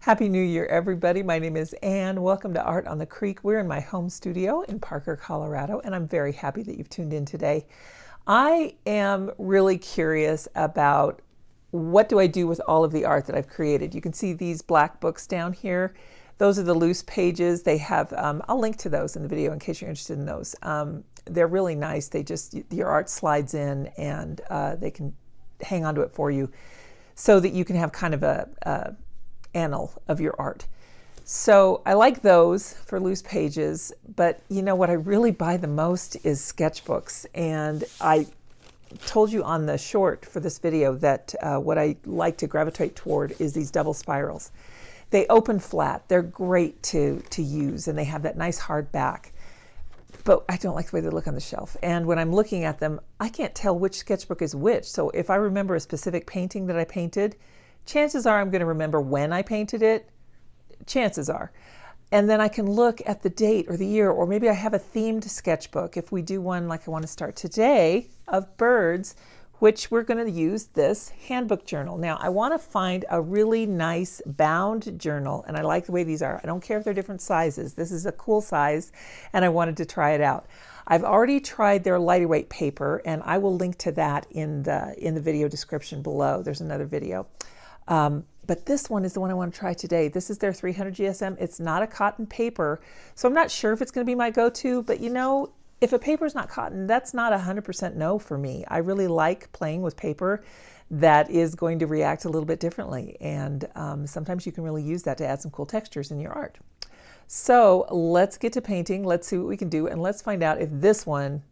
Happy New Year, everybody. My name is Ann. Welcome to Art on the Creek. We're in my home studio in Parker, Colorado, and I'm very happy that you've tuned in today. I am really curious about what do I do with all of the art that I've created. You can see these black books down here. Those are the loose pages. They have, I'll link to those in the video in case you're interested in those. They're really nice. Your art slides in and they can hang onto it for you so that you can have kind of a annal of your art. So I like those for loose pages, but you know what I really buy the most is sketchbooks. And I told you on the short for this video that what I like to gravitate toward is these double spirals. They open flat. They're great to use, and they have that nice hard back. But I don't like the way they look on the shelf. And when I'm looking at them, I can't tell which sketchbook is which. So if I remember a specific painting that I painted, chances are I'm going to remember when I painted it. Chances are. And then I can look at the date or the year, or maybe I have a themed sketchbook. If we do one like I want to start today of birds, which we're going to use this handbook journal. Now I want to find a really nice bound journal, and I like the way these are. I don't care if they're different sizes. This is a cool size, and I wanted to try it out. I've already tried their lighter weight paper, and I will link to that in the video description below. There's another video. But this one is the one I want to try today. This is their 300 GSM. It's not a cotton paper, so I'm not sure if it's going to be my go-to, but you know, if a paper is not cotton, that's not 100% no for me. I really like playing with paper that is going to react a little bit differently, and sometimes you can really use that to add some cool textures in your art. So let's get to painting. Let's see what we can do, and let's find out if this one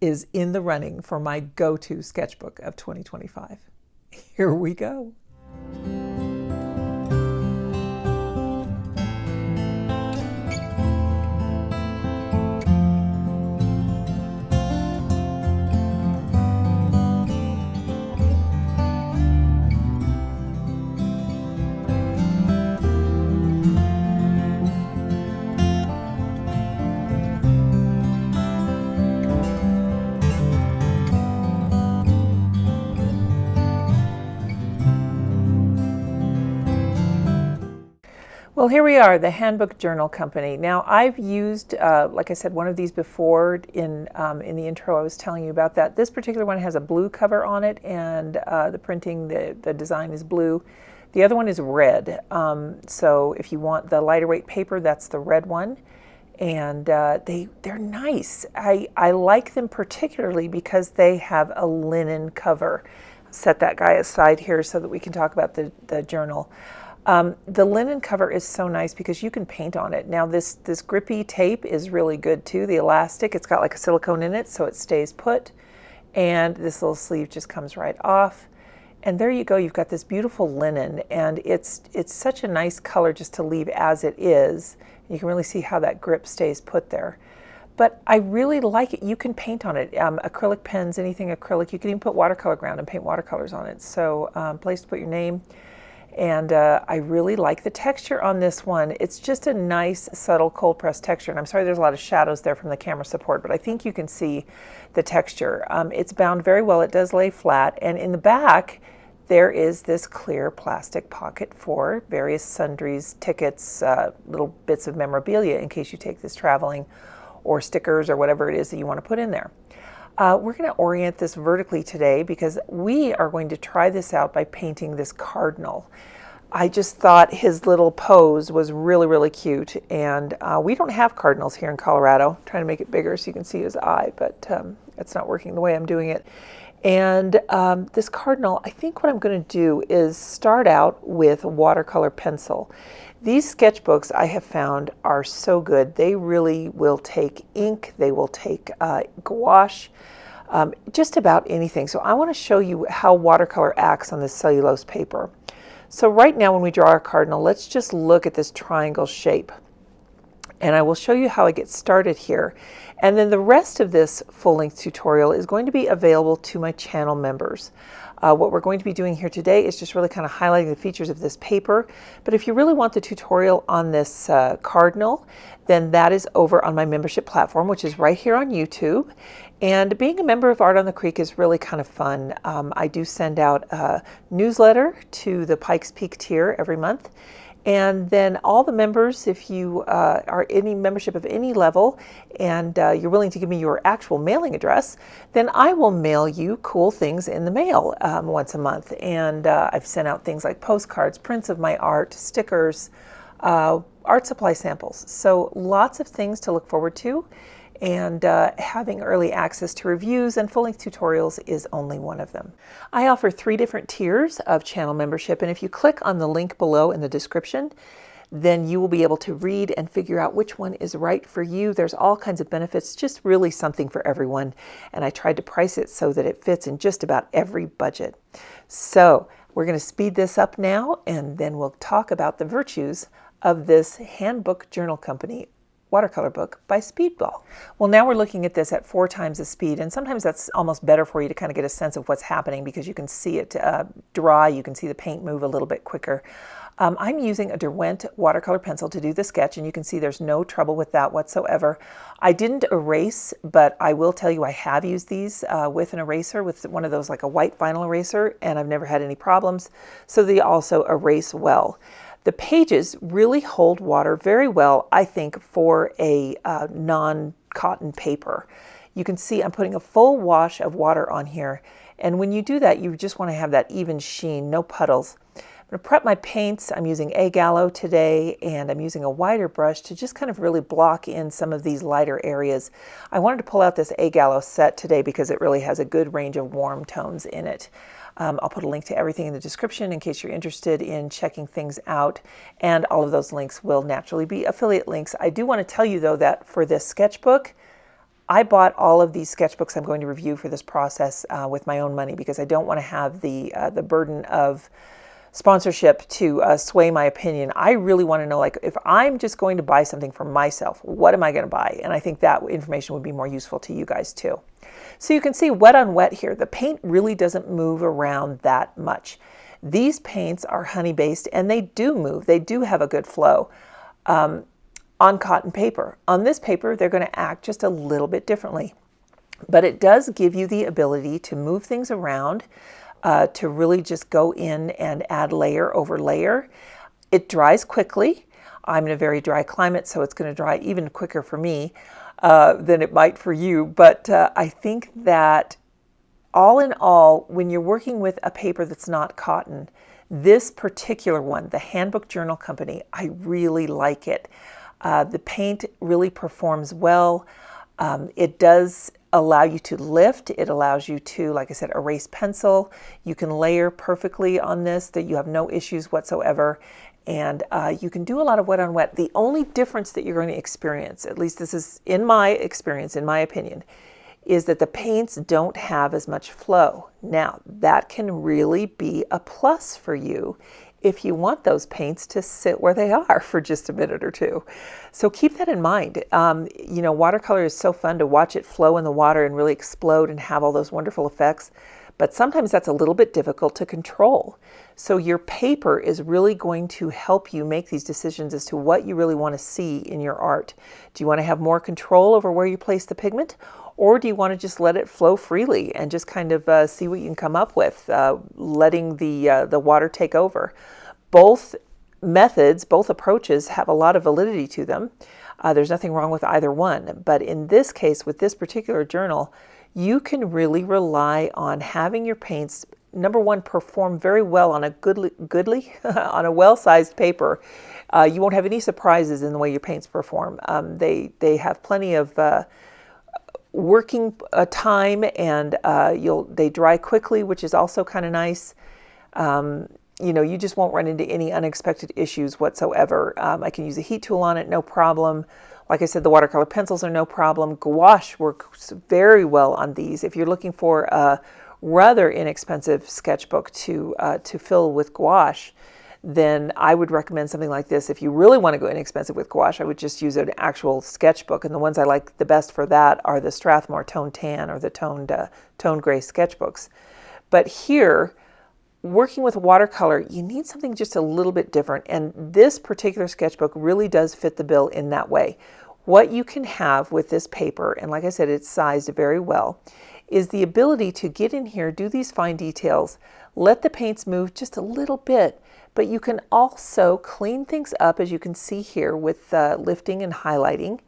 is in the running for my go-to sketchbook of 2025. Here we go. Well, here we are, the Handbook Journal Company. Now, I've used, like I said, one of these before in the intro. I was telling you about that. This particular one has a blue cover on it, and the printing, the design is blue. The other one is red. So if you want the lighter weight paper, that's the red one. And they're nice. I like them particularly because they have a linen cover. Set that guy aside here so that we can talk about the journal. The linen cover is so nice because you can paint on it. Now this grippy tape is really good too. The elastic, it's got like a silicone in it so it stays put. And this little sleeve just comes right off. And there you go, you've got this beautiful linen, and it's such a nice color just to leave as it is. You can really see how that grip stays put there. But I really like it. You can paint on it. Acrylic pens, anything acrylic. You can even put watercolor ground and paint watercolors on it. So place to put your name. And I really like the texture on this one. It's just a nice, subtle cold press texture. And I'm sorry there's a lot of shadows there from the camera support, but I think you can see the texture. It's bound very well. It does lay flat. And in the back, there is this clear plastic pocket for various sundries, tickets, little bits of memorabilia in case you take this traveling, or stickers or whatever it is that you want to put in there. We're going to orient this vertically today because we are going to try this out by painting this cardinal. I just thought his little pose was really, really cute, and we don't have cardinals here in Colorado. I'm trying to make it bigger so you can see his eye, but it's not working the way I'm doing it. And this cardinal, I think what I'm going to do is start out with watercolor pencil. These sketchbooks I have found are so good. They really will take ink, they will take gouache, just about anything. So I want to show you how watercolor acts on this cellulose paper. So right now when we draw our cardinal, let's just look at this triangle shape. And I will show you how I get started here. And then the rest of this full-length tutorial is going to be available to my channel members. What we're going to be doing here today is just really kind of highlighting the features of this paper. But if you really want the tutorial on this cardinal, then that is over on my membership platform, which is right here on YouTube. And being a member of Art on the Creek is really kind of fun. I do send out a newsletter to the Pikes Peak tier every month. And then all the members, if you are any membership of any level and you're willing to give me your actual mailing address, then I will mail you cool things in the mail once a month. And I've sent out things like postcards, prints of my art, stickers, art supply samples. So lots of things to look forward to. And having early access to reviews and full-length tutorials is only one of them. I offer 3 different tiers of channel membership, and if you click on the link below in the description, then you will be able to read and figure out which one is right for you. There's all kinds of benefits, just really something for everyone, and I tried to price it so that it fits in just about every budget. So we're going to speed this up now, and then we'll talk about the virtues of this Handbook Journal Company watercolor book by Speedball. Well, now we're looking at this at 4 times the speed, and sometimes that's almost better for you to kind of get a sense of what's happening because you can see it dry, you can see the paint move a little bit quicker. I'm using a Derwent watercolor pencil to do the sketch, and you can see there's no trouble with that whatsoever. I didn't erase, but I will tell you I have used these with an eraser, with one of those like a white vinyl eraser, and I've never had any problems. So they also erase well. The pages really hold water very well, I think, for a non-cotton paper. You can see I'm putting a full wash of water on here, and when you do that, you just want to have that even sheen, no puddles. I'm going to prep my paints. I'm using A Gallo today, and I'm using a wider brush to just kind of really block in some of these lighter areas. I wanted to pull out this A Gallo set today because it really has a good range of warm tones in it. I'll put a link to everything in the description in case you're interested in checking things out, and all of those links will naturally be affiliate links. I do want to tell you though that for this sketchbook, I bought all of these sketchbooks I'm going to review for this process with my own money because I don't want to have the burden of sponsorship to sway my opinion. I really want to know, like, if I'm just going to buy something for myself, what am I going to buy? And I think that information would be more useful to you guys too. So you can see wet on wet here. The paint really doesn't move around that much. These paints are honey based and they do move. They do have a good flow on cotton paper. On this paper, they're going to act just a little bit differently. But it does give you the ability to move things around, to really just go in and add layer over layer. It dries quickly. I'm in a very dry climate, so it's going to dry even quicker for me than it might for you. But I think that all in all, when you're working with a paper that's not cotton, this particular one, the Handbook Journal Company, I really like it. The paint really performs well. It does allow you to lift. It allows you to, like I said, erase pencil. You can layer perfectly on this, that you have no issues whatsoever. And you can do a lot of wet on wet. The only difference that you're going to experience, at least this is in my experience, in my opinion, is that the paints don't have as much flow. Now, that can really be a plus for you if you want those paints to sit where they are for just a minute or two. So keep that in mind. You know, watercolor is so fun to watch it flow in the water and really explode and have all those wonderful effects, but sometimes that's a little bit difficult to control. So your paper is really going to help you make these decisions as to what you really want to see in your art. Do you want to have more control over where you place the pigment? Or do you want to just let it flow freely and just kind of see what you can come up with, letting the water take over? Both methods, both approaches have a lot of validity to them. There's nothing wrong with either one. But in this case, with this particular journal, you can really rely on having your paints, number one, perform very well on a on a well-sized paper. You won't have any surprises in the way your paints perform. They have plenty of working time, and they dry quickly, which is also kind of nice. You know, you just won't run into any unexpected issues whatsoever. I can use a heat tool on it, no problem. Like I said, the watercolor pencils are no problem. Gouache works very well on these. If you're looking for a rather inexpensive sketchbook to fill with gouache, then I would recommend something like this. If you really want to go inexpensive with gouache, I would just use an actual sketchbook. And the ones I like the best for that are the Strathmore Tone Tan or the Tone Gray sketchbooks. But here, working with watercolor, you need something just a little bit different. And this particular sketchbook really does fit the bill in that way. What you can have with this paper, and like I said, it's sized very well, is the ability to get in here, do these fine details, let the paints move just a little bit, But you can also clean things up, as you can see here, with lifting and highlighting,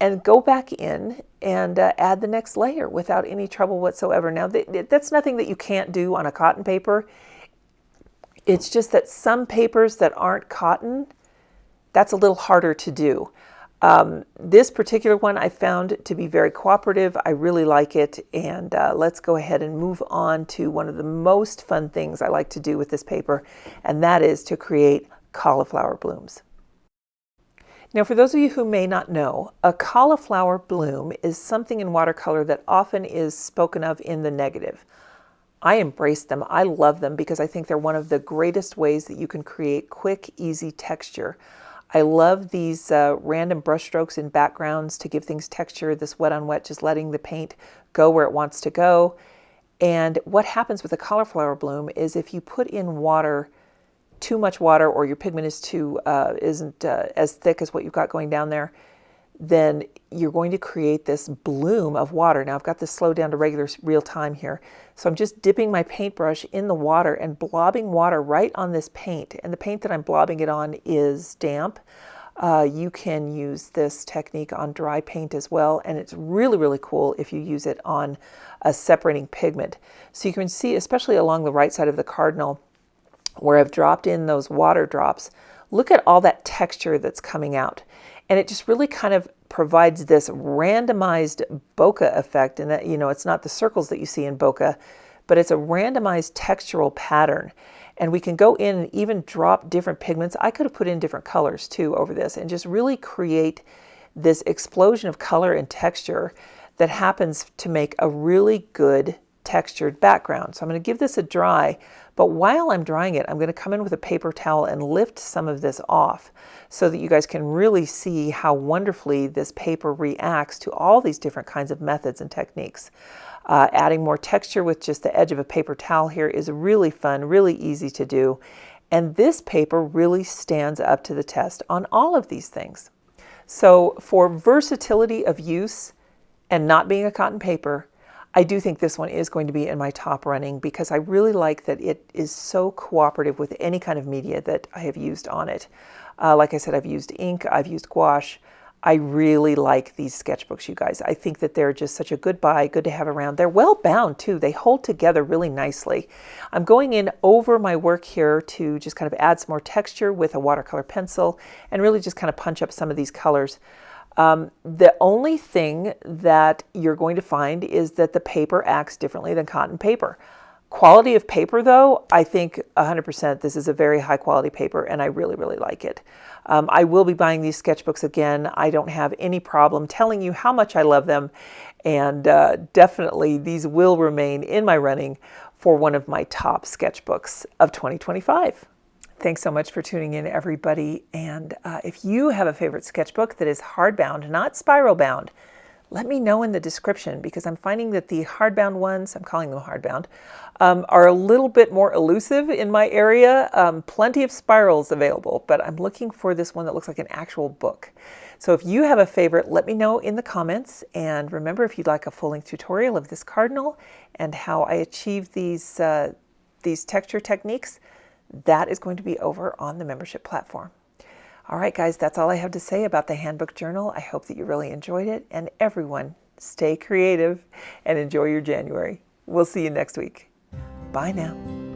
and go back in and add the next layer without any trouble whatsoever. Now, that's nothing that you can't do on a cotton paper. It's just that some papers that aren't cotton, that's a little harder to do. This particular one I found to be very cooperative. I really like it, and let's go ahead and move on to one of the most fun things I like to do with this paper, and that is to create cauliflower blooms. Now, for those of you who may not know, a cauliflower bloom is something in watercolor that often is spoken of in the negative. I embrace them. I love them because I think they're one of the greatest ways that you can create quick, easy texture. I love these random brush strokes in backgrounds to give things texture, this wet on wet, just letting the paint go where it wants to go. And what happens with a cauliflower bloom is if you put in water, too much water, or your pigment is isn't as thick as what you've got going down there, then you're going to create this bloom of water. Now I've got this slowed down to regular real time here. So I'm just dipping my paintbrush in the water and blobbing water right on this paint. And the paint that I'm blobbing it on is damp. You can use this technique on dry paint as well. And it's really, really cool if you use it on a separating pigment. So you can see, especially along the right side of the cardinal, where I've dropped in those water drops, look at all that texture that's coming out. And it just really kind of provides this randomized bokeh effect. And that, you know, it's not the circles that you see in bokeh, but it's a randomized textural pattern. And we can go in and even drop different pigments. I could have put in different colors too over this and just really create this explosion of color and texture that happens to make a really good textured background. So I'm going to give this a dry, but while I'm drying it, I'm going to come in with a paper towel and lift some of this off so that you guys can really see how wonderfully this paper reacts to all these different kinds of methods and techniques. Adding more texture with just the edge of a paper towel here is really fun, really easy to do. And this paper really stands up to the test on all of these things. So for versatility of use and not being a cotton paper, I do think this one is going to be in my top running because I really like that it is so cooperative with any kind of media that I have used on it. Like I said, I've used ink, I've used gouache. I really like these sketchbooks, you guys. I think that they're just such a good buy, good to have around. They're well bound too. They hold together really nicely. I'm going in over my work here to just kind of add some more texture with a watercolor pencil and really just kind of punch up some of these colors. The only thing that you're going to find is that the paper acts differently than cotton paper. Quality of paper though, I think 100% this is a very high quality paper and I really, really like it. I will be buying these sketchbooks again. I don't have any problem telling you how much I love them, and definitely these will remain in my running for one of my top sketchbooks of 2025. Thanks so much for tuning in, everybody. And if you have a favorite sketchbook that is hardbound, not spiral bound, let me know in the description, because I'm finding that the hardbound ones, I'm calling them hardbound, are a little bit more elusive in my area. Plenty of spirals available, but I'm looking for this one that looks like an actual book. So if you have a favorite, let me know in the comments. And remember, if you'd like a full-length tutorial of this cardinal and how I achieve these texture techniques, that is going to be over on the membership platform. All right, guys, that's all I have to say about the Handbook Journal. I hope that you really enjoyed it. And everyone, stay creative and enjoy your January. We'll see you next week. Bye now.